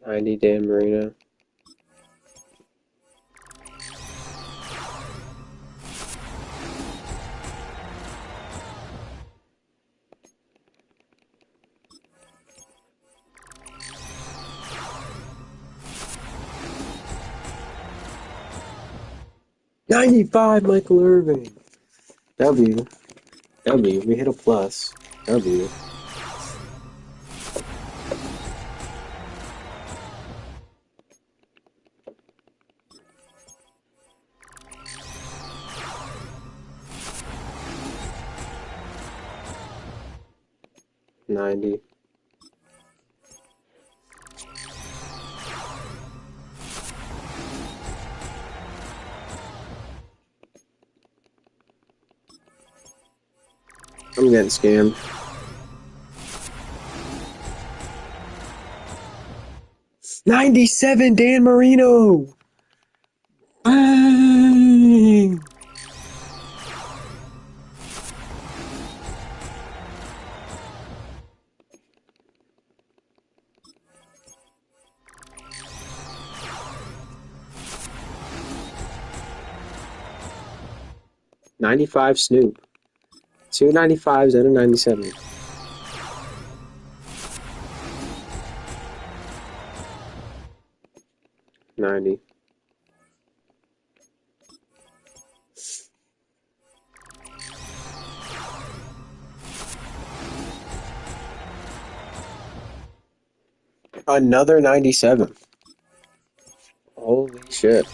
90 Dan Marino. $95 Michael Irving. W. W. We hit a plus. W. $90. I'm getting scammed. $97 Dan Marino. Bang! $95 Snoop. 2 95s and a 97. $90. Another 97. Holy shit.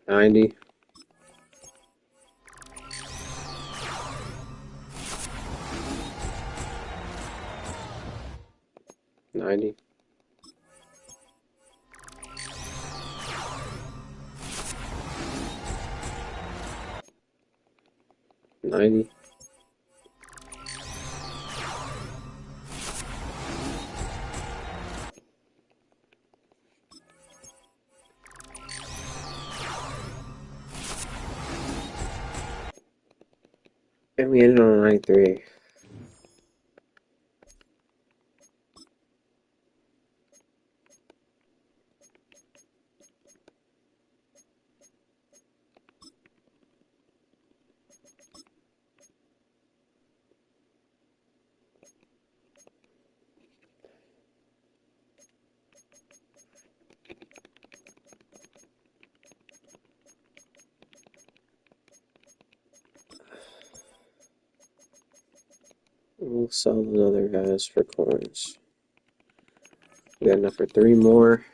$90. $90. $90. And we ended on a 93. We'll sell those other guys for coins. We got enough for 3 more.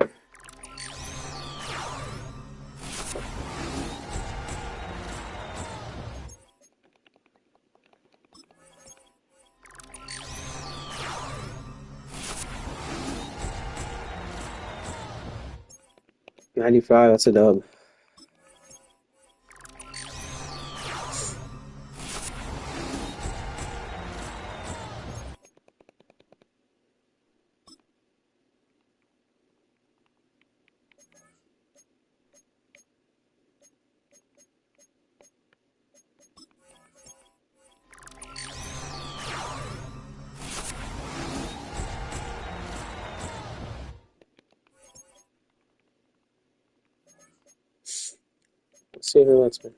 $95, that's a dub. Let's see who lets me.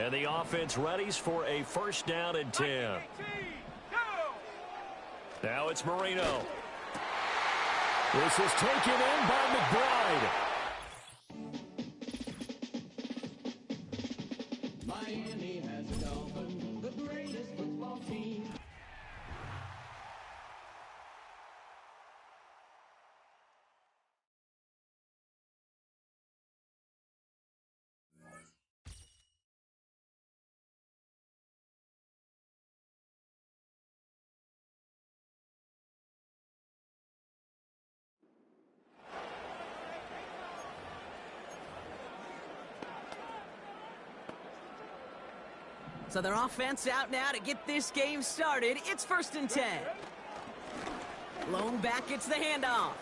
And the offense readies for a first down and 10. Now it's Marino. This is taken in by McBride. Miami has a Dolphin, the greatest football team. So their offense out now to get this game started. It's 1st and 10. Lone back gets the handoff.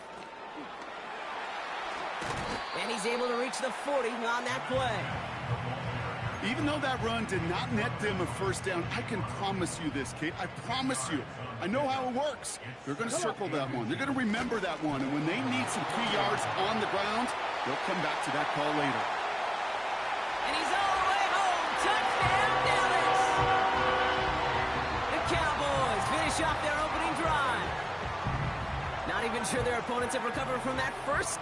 And he's able to reach the 40 on that play. Even though that run did not net them a first down, I can promise you this, Kate. I promise you. I know how it works. They're going to circle that one. They're going to remember that one. And when they need some key yards on the ground, they'll come back to that call later. And he's all the way home. Touchdown, Dallas! The Cowboys finish off their opening drive. Not even sure their opponents have recovered from that first.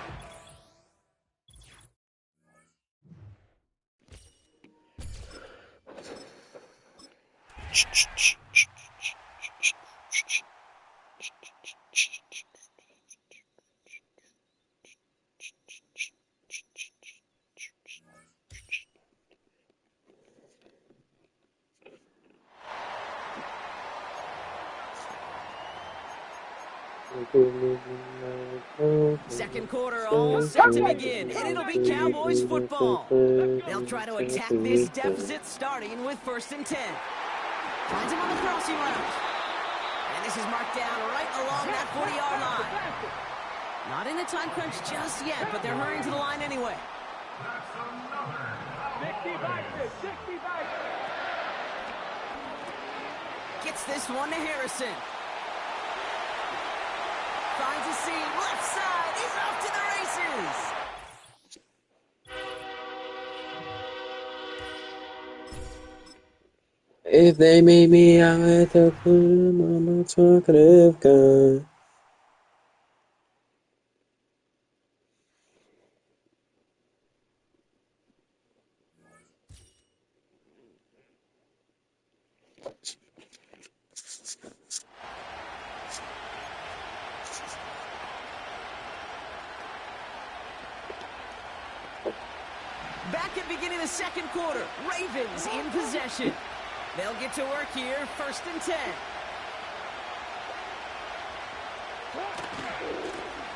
Second quarter all set to begin, and it'll be Cowboys football. They'll try to attack this deficit starting with 1st and 10. Finds him on the crossing route. And this is marked down right along that 40-yard line. Not in a time crunch just yet, but they're hurrying to the line anyway. Gets this one to Harrison. Finds a seam, left side, he's off to the races. If they meet me out at the club, I'm a talkative guy. Back at beginning of the second quarter, Ravens in possession. They'll get to work here, 1st and 10.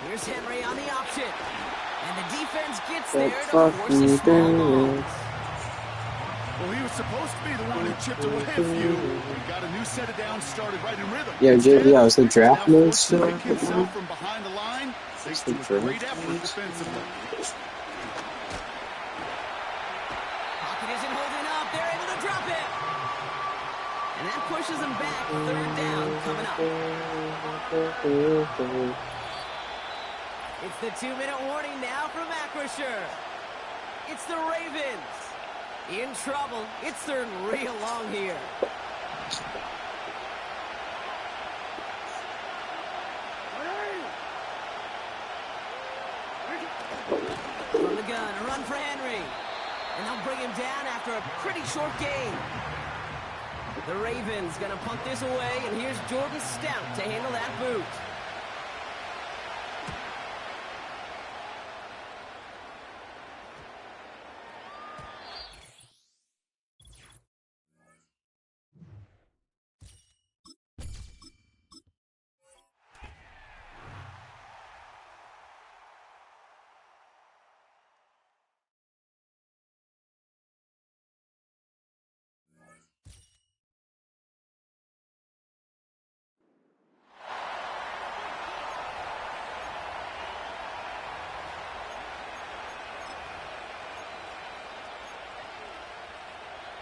Here's Henry on the option. And the defense gets there to force a small loss. Well, he was supposed to be the one who chipped away a few. He got a new set of downs started right in rhythm. Yeah, yeah, was the draft mode still? Himself from behind the line, thanks to a great effort defensively. Pocket isn't holding up. They're able to drop it. And that pushes them back. 3rd down coming up. It's the 2-minute warning now from Acrisure. It's the Ravens. In trouble. It's 3rd and real long here. From the gun, a run for Henry. And they'll bring him down after a pretty short gain. The Ravens gonna punt this away, and here's Jordan Stout to handle that boot.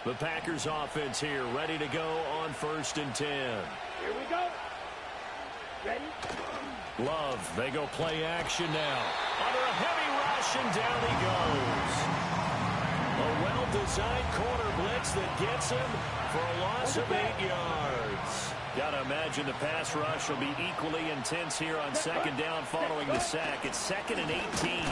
The Packers offense here, ready to go on 1st and 10. Here we go. Ready? Love, they go play action now. Under a heavy rush, and down he goes. A design corner blitz that gets him for a loss of 8 yards. Gotta imagine the pass rush will be equally intense here on second down following the sack. It's 2nd and 18.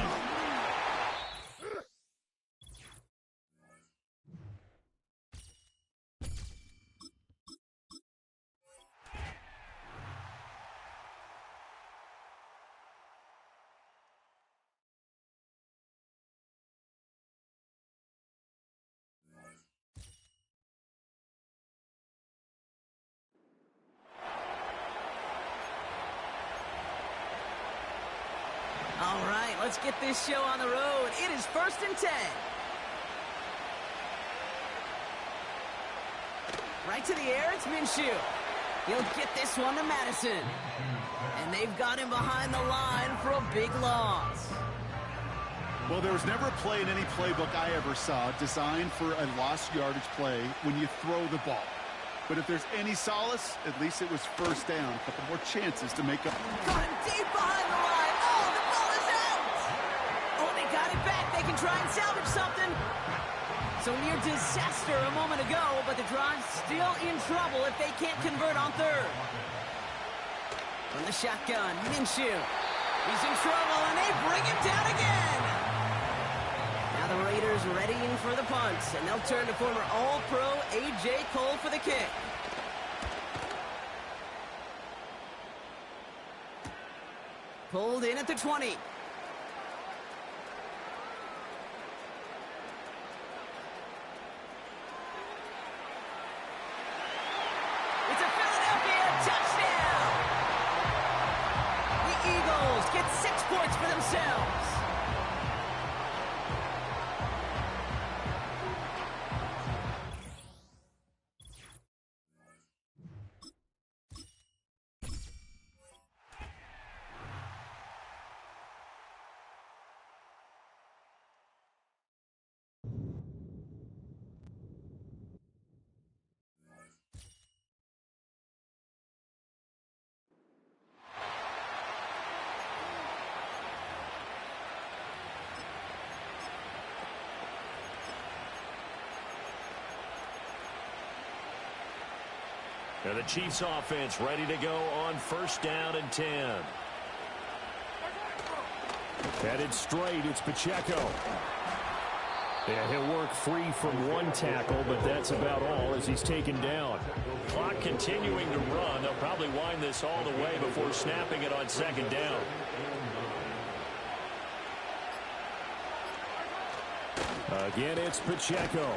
All right, let's get this show on the road. It is 1st and 10. Right to the air, it's Minshew. He'll get this one to Madison. And they've got him behind the line for a big loss. Well, there was never a play in any playbook I ever saw designed for a lost yardage play when you throw the ball. But if there's any solace, at least it was 1st down. A couple more chances to make up. Got him deep behind the line. Oh, the ball is out. Oh, they got it back. They can try and salvage something. So near disaster a moment ago, but the drive's still in trouble if they can't convert on 3rd. From the shotgun, Minshew. He's in trouble, and they bring him down again. Now the Raiders readying for the punt, and they'll turn to former All-Pro A.J. Cole for the kick. Pulled in at the 20. It's a Philadelphia touchdown! The Eagles get 6 points for themselves. Now the Chiefs offense ready to go on 1st down and 10. Headed straight, it's Pacheco. Yeah, he'll work free from one tackle, but that's about all as he's taken down. Clock continuing to run. They'll probably wind this all the way before snapping it on 2nd down. Again, it's Pacheco.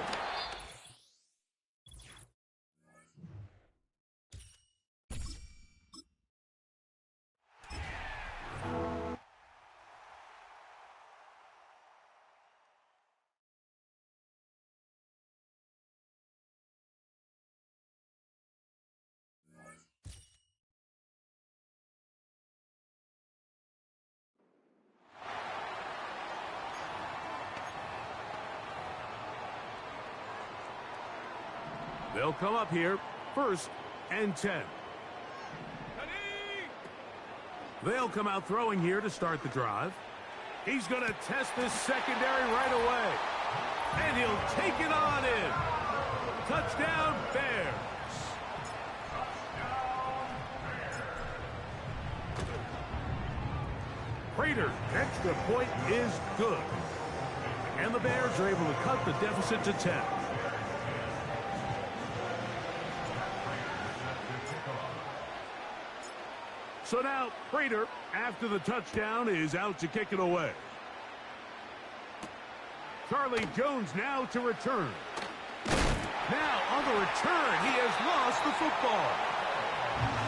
They'll come up here, 1st and 10. They'll come out throwing here to start the drive. He's going to test this secondary right away. And he'll take it on in. Touchdown, Bears. Prater, extra point is good. And the Bears are able to cut the deficit to 10. So now, Prater, after the touchdown, is out to kick it away. Charlie Jones now to return. Now, on the return, he has lost the football.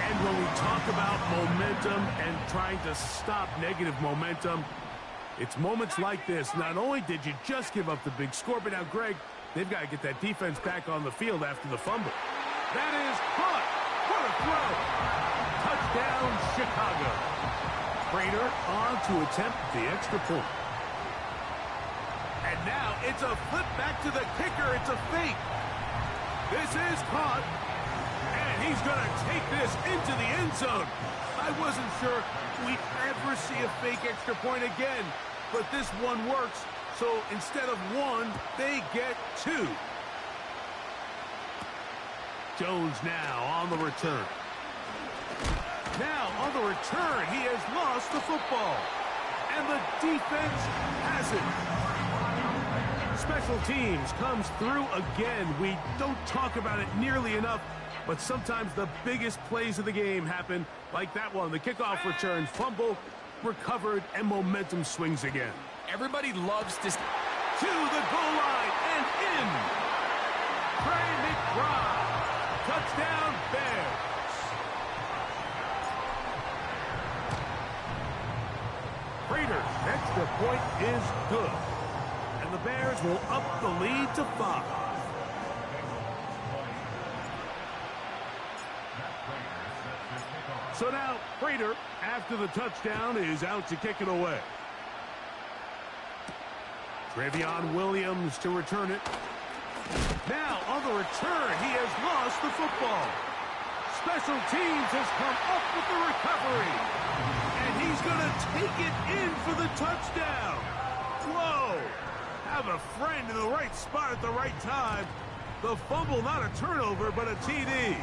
And when we talk about momentum and trying to stop negative momentum, it's moments like this. Not only did you just give up the big score, but now, Greg, they've got to get that defense back on the field after the fumble. That is caught. What a throw. Touchdown, Chicago. Prater on to attempt the extra point. And now it's a flip back to the kicker. It's a fake. This is caught. And he's going to take this into the end zone. I wasn't sure we'd ever see a fake extra point again, but this one works. So instead of 1, they get 2. Jones now on the return. Now on the return, he has lost the football. And the defense has it. Special teams comes through again. We don't talk about it nearly enough, but sometimes the biggest plays of the game happen like that one. The kickoff return, fumble, recovered, and momentum swings again. Everybody loves to... To the goal line and in. Trey McBride. Touchdown, Bears. Raiders' extra point is good. And the Bears will up the lead to 5. So now, Prater, after the touchdown, is out to kick it away. Trevion Williams to return it. Now, on the return, he has lost the football. Special teams has come up with the recovery. And he's going to take it in for the touchdown. Whoa! Have a friend in the right spot at the right time. The fumble, not a turnover, but a TD.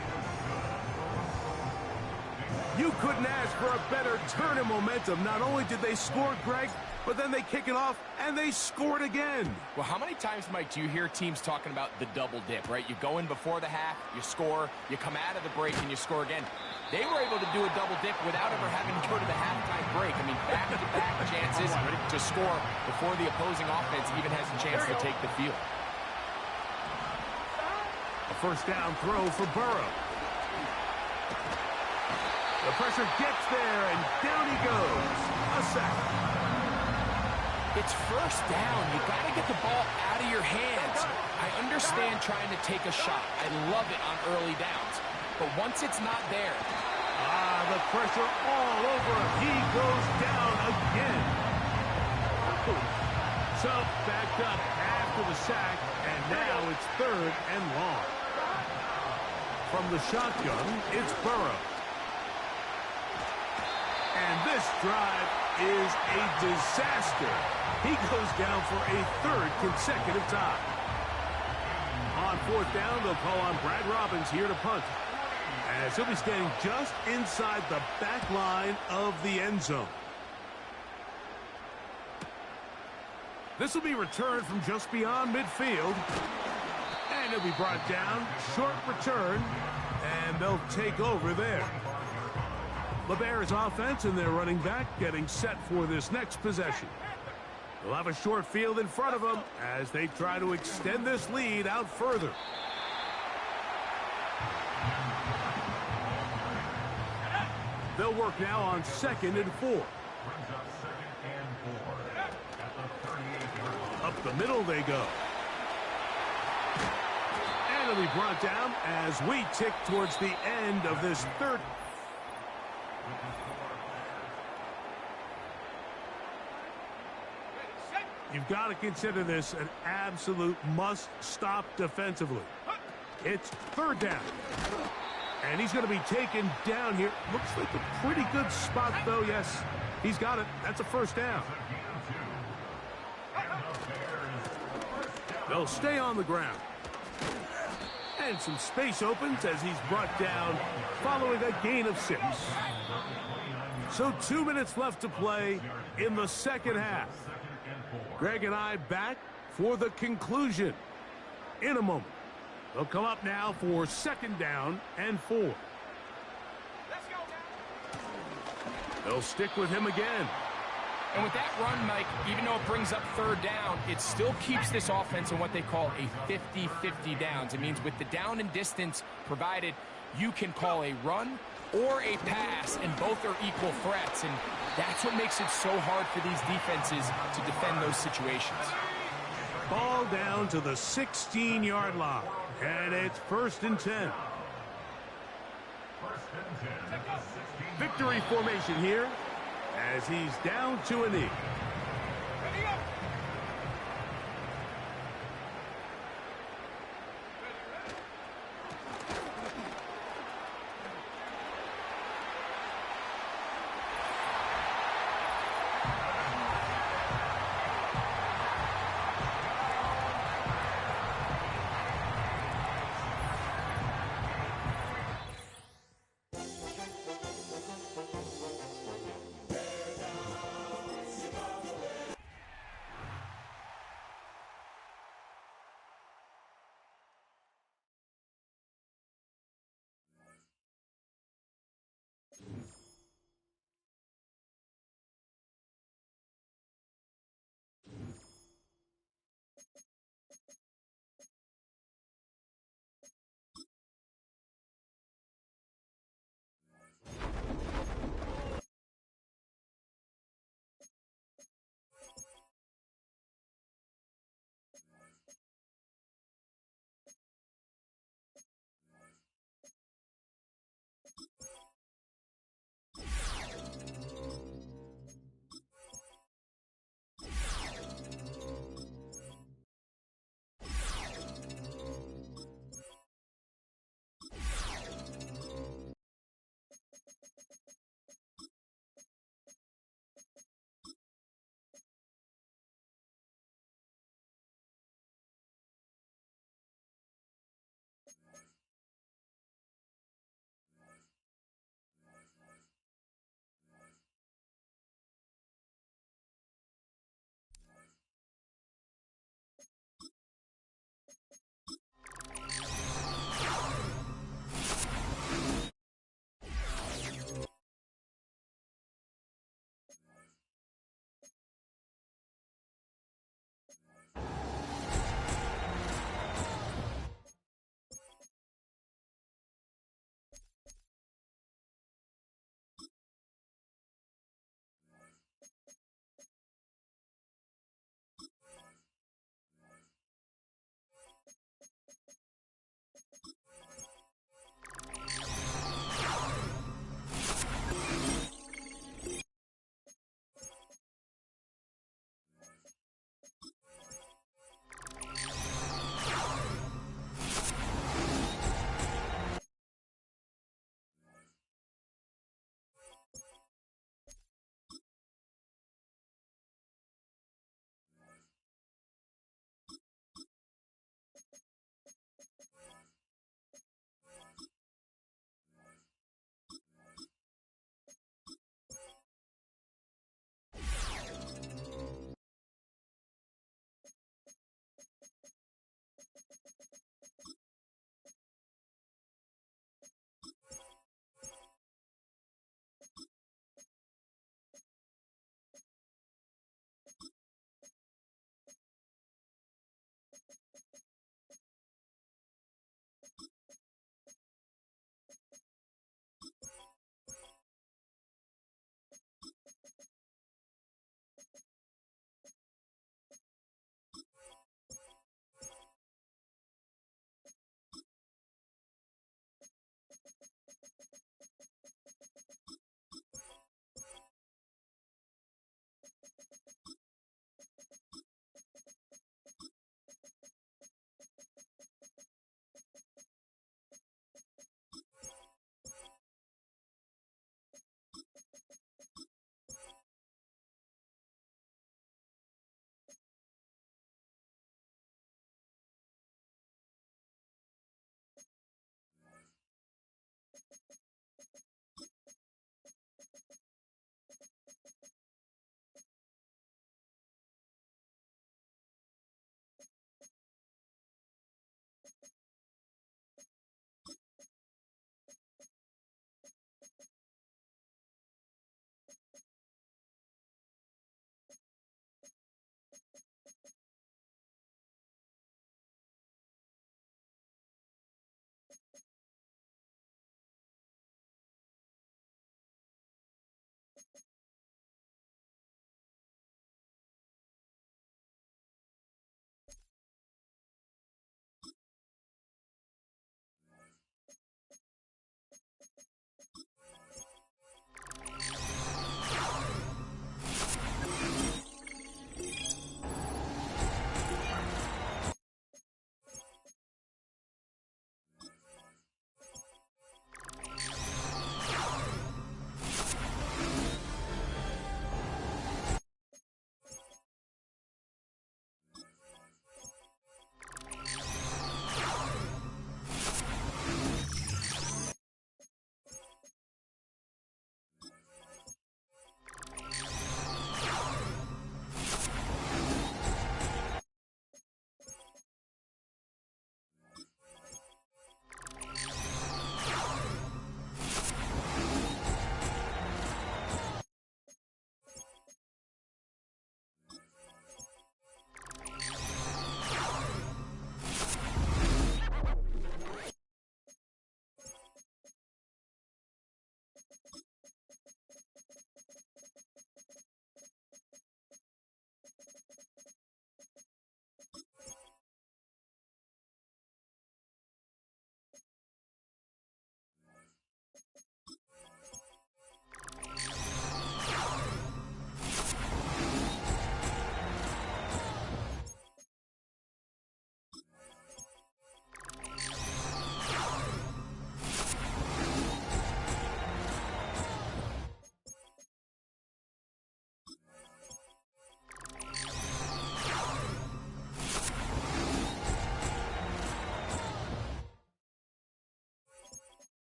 You couldn't ask for a better turn in momentum. Not only did they score, Greg, but then they kick it off, and they scored again. Well, how many times, Mike, do you hear teams talking about the double dip, right? You go in before the half, you score, you come out of the break, and you score again. They were able to do a double dip without ever having to go to the halftime break. I mean, back-to-back chances to score before the opposing offense even has a chance to take the field. A first down throw for Burrow. The pressure gets there, and down he goes. A sack. It's first down. You got to get the ball out of your hands. I understand trying to take a shot. I love it on early downs. But once it's not there. The pressure all over him. He goes down again. So, backed up after the sack, and now it's 3rd and long. From the shotgun, it's Burrow. And this drive is a disaster. He goes down for a 3rd consecutive time. On 4th down, they'll call on Brad Robbins here to punt, as he'll be standing just inside the back line of the end zone. This will be returned from just beyond midfield. And he'll be brought down. Short return. And they'll take over there. The Bears offense and their running back getting set for this next possession. They'll have a short field in front of them as they try to extend this lead out further. They'll work now on 2nd and 4. Up the middle they go. And it'll be brought down as we tick towards the end of this 3rd. You've got to consider this an absolute must-stop defensively. It's 3rd down. And he's going to be taken down here. Looks like a pretty good spot, though. Yes, he's got it. That's a first down. They'll stay on the ground. And some space opens as he's brought down following a gain of 6. So 2 minutes left to play in the second half. Greg and I back for the conclusion in a moment. They'll come up now for 2nd down and 4. They'll stick with him again. And with that run, Mike, even though it brings up 3rd down, it still keeps this offense in what they call a 50-50 downs. It means with the down and distance provided, you can call a run or a pass, and both are equal threats. And that's what makes it so hard for these defenses to defend those situations. Ball down to the 16-yard line, and it's 1st and 10. Victory formation here as he's down to a knee.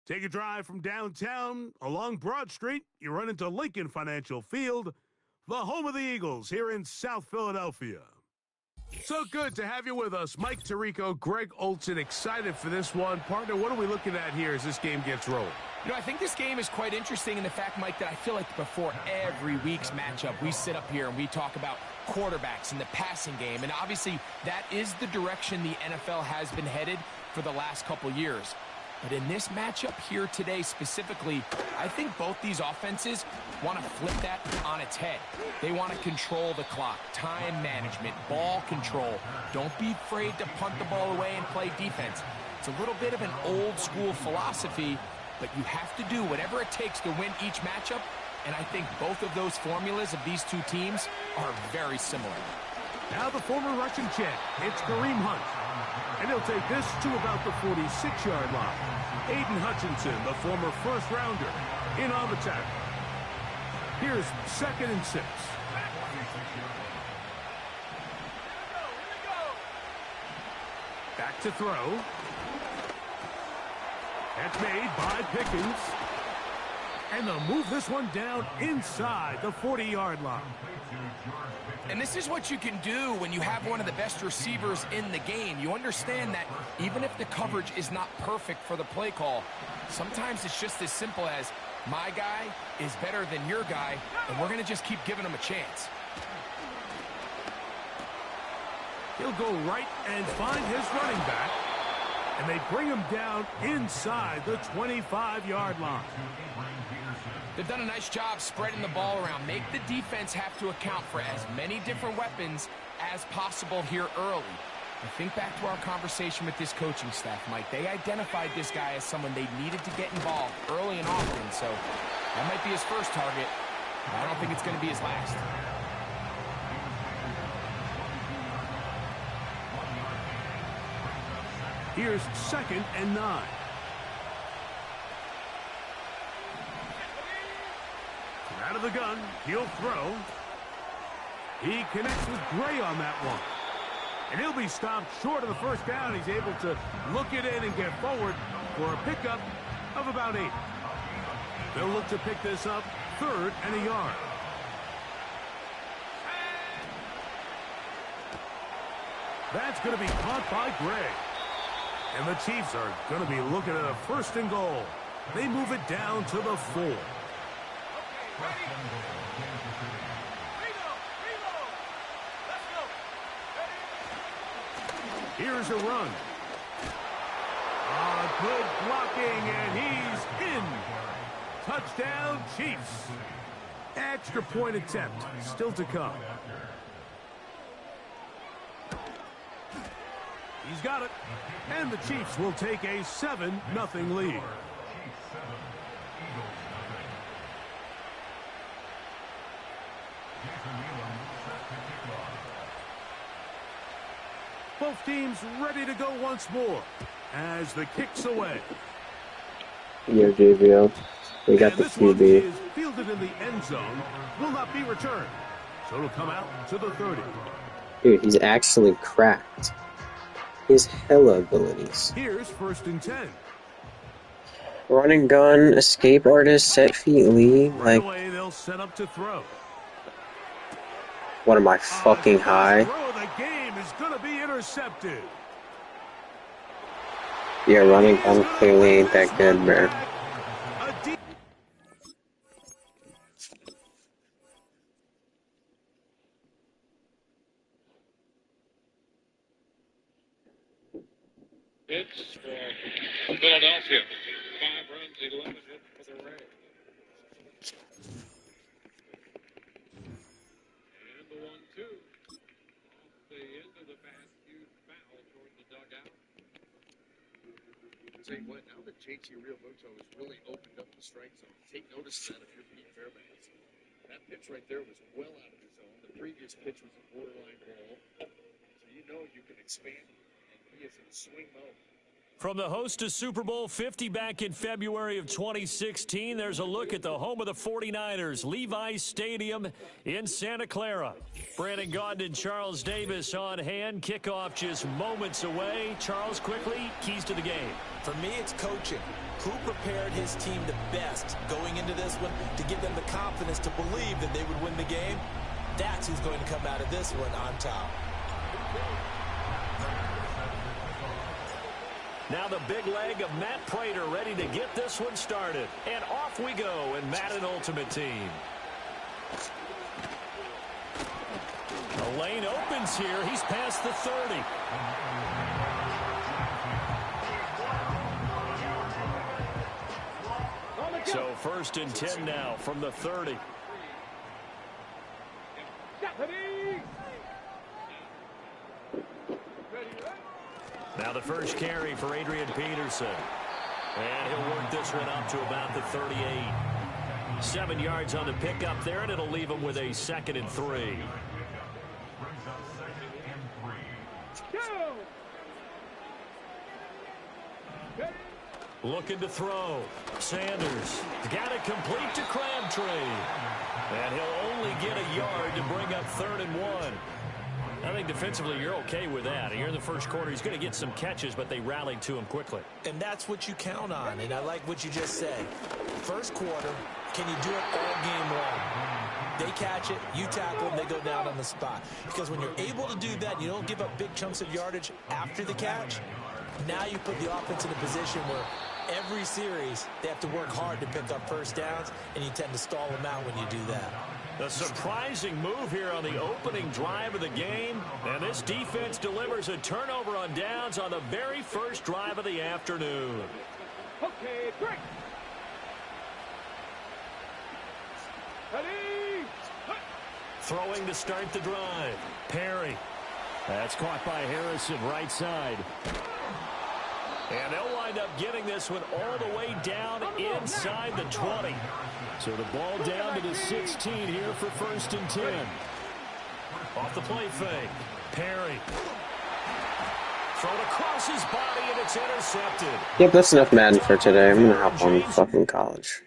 Take a drive from downtown along Broad Street. You run into Lincoln Financial Field, the home of the Eagles here in South Philadelphia. So good to have you with us. Mike Tirico, Greg Olson, excited for this one. Partner, what are we looking at here as this game gets rolling? You know, I think this game is quite interesting in the fact, Mike, that I feel like before every week's matchup, we sit up here and we talk about quarterbacks and the passing game. And obviously, that is the direction the NFL has been headed for the last couple years. But in this matchup here today specifically, I think both these offenses want to flip that on its head. They want to control the clock, time management, ball control. Don't be afraid to punt the ball away and play defense. It's a little bit of an old school philosophy, but you have to do whatever it takes to win each matchup. And I think both of those formulas of these two teams are very similar. Now the former Russian champ, it's Kareem Hunt. And he'll take this to about the 46-yard line. Aiden Hutchinson, the former first-rounder, in on the tackle. Here's 2nd and 6. Back to throw. That's made by Pickens. And they'll move this one down inside the 40-yard line. And this is what you can do when you have one of the best receivers in the game. You understand that even if the coverage is not perfect for the play call, sometimes it's just as simple as my guy is better than your guy, and we're going to just keep giving him a chance. He'll go right and find his running back, and they bring him down inside the 25-yard line. They've done a nice job spreading the ball around. Make the defense have to account for as many different weapons as possible here early. And think back to our conversation with this coaching staff, Mike. They identified this guy as someone they needed to get involved early and often. So that might be his first target, but I don't think it's going to be his last. Here's 2nd and 9. Out of the gun, he'll throw. He connects with Gray on that one. And he'll be stopped short of the first down. He's able to look it in and get forward for a pickup of about 8. They'll look to pick this up 3rd and a yard. That's going to be caught by Gray. And the Chiefs are going to be looking at a 1st and goal. They move it down to the 4. Here's a run. Good blocking, and he's in. Touchdown, Chiefs. Extra point attempt still to come. He's got it. And the Chiefs will take a 7-0 lead. Both teams ready to go once more as the kick's away. Yo, JVO. We got the QB. Is fielded in the end zone, will not be returned. So it'll come out to the 30. Dude, he's actually cracked. His hella abilities. Here's 1st and 10. Run and gun, escape artist, set feet, lead. Like, Away, they'll set up to throw. what am I fucking high? Throw of the game is going to be intercepted. Yeah, running gun clearly ain't that good, man. Hits for Philadelphia. 5 runs, 11 hits for the Rays. And the 1-2. Off the end of the bat, huge foul toward the dugout. I'll tell you what, now that JT Realmuto has really opened up the strike zone, take notice of that if you're Pete Fairbanks. That pitch right there was well out of the zone. The previous pitch was a borderline ball. So you know you can expand. He is in swing mode. From the host to Super Bowl 50 back in February of 2016, there's a look at the home of the 49ers, Levi's Stadium in Santa Clara. Brandon Gaudin and Charles Davis on hand. Kickoff just moments away. Charles, quickly, keys to the game. For me, it's coaching. who prepared his team the best going into this one to give them the confidence to believe that they would win the game. That's who's going to come out of this one on top. Now the big leg of Matt Prater ready to get this one started. And off we go in Madden Ultimate Team. The lane opens here. He's past the 30. So 1st and 10 now from the 30. Now the first carry for Adrian Peterson. And he'll work this one up to about the 38. 7 yards on the pickup there, and it'll leave him with a 2nd and 3. Looking to throw. Sanders got it complete to Crabtree. And he'll only get a yard to bring up 3rd and 1. I think defensively you're okay with that. Here in the first quarter, he's going to get some catches, but they rallied to him quickly. And that's what you count on, and I like what you just said. First quarter, can you do it all game long? They catch it, you tackle them, they go down on the spot. Because when you're able to do that, you don't give up big chunks of yardage after the catch. Now you put the offense in a position where every series they have to work hard to pick up first downs, and you tend to stall them out when you do that. A surprising move here on the opening drive of the game. And this defense delivers a turnover on downs on the very first drive of the afternoon. Okay, break. Ready. Throwing to start the drive. Perry. That's caught by Harrison right side. And they'll wind up getting this one all the way down inside the 20. So the ball down to the 16 here for 1st and 10. Off the play fake. Perry. Thrown across his body, and it's intercepted. Yep, that's enough Madden for today. I'm gonna hop on fucking college.